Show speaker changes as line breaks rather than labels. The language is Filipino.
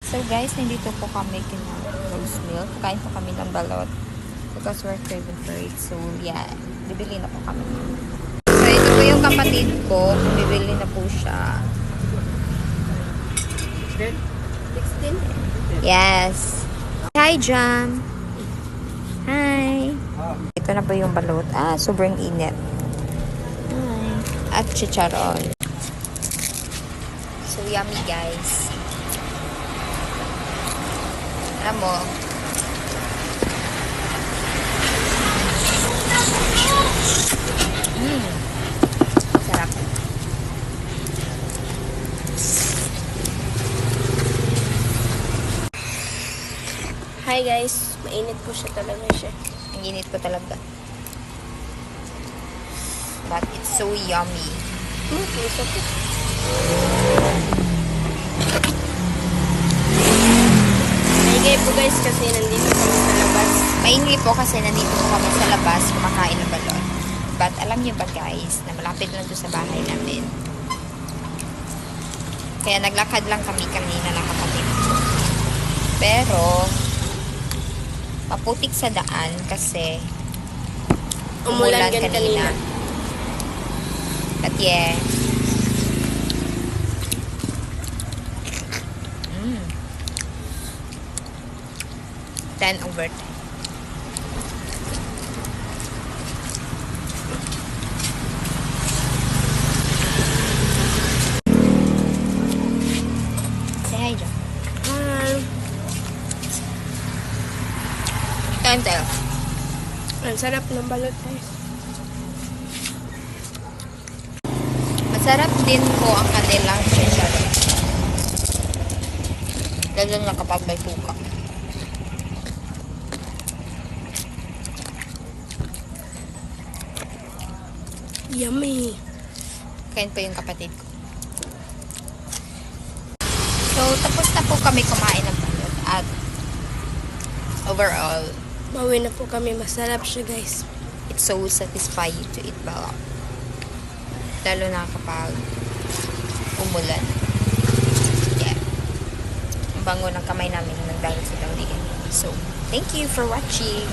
So guys, nandito po kami kina Rose Milk. Kain po kami ng balot because we're craving for it. So yeah, bibili na po kami. So ito po yung kapatid ko. Bibili na po siya. 16? Yes. Hi, Jam. Hi. Ito na po yung balot. Sobrang init. Hi. At chicharon. So yummy, guys. Alam mo, sarap.
Hi guys, mainit po siya talaga siya.
Ang init ko talaga. But it's so yummy.
Puso po. Maingay po guys kasi nandito kami sa labas.
Maingay po kasi nandito po kami sa labas kumakain ng balon. But alam niyo ba guys, na malapit lang doon sa bahay namin. Kaya naglakad lang kami kanina ng kapatid ko. Pero, maputik sa daan kasi umulan kanina. But yeah. 10 over 10. Say hi, John.
Hi.
Kain tayo.
Ang sarap ng balot guys.
Masarap din po ang kanilang chicharon. Lalo na kapag may suka.
Yummy.
Kain pa yung kapatid ko. So, tapos na po kami kumain ng balot. At overall,
Bawi na po kami. Masarap siya guys.
it's so satisfying to eat balot. Lalo na kapag umulan. Yeah. Ang bango ng kamay namin nang dahil sa tangdigan. So, thank you for watching.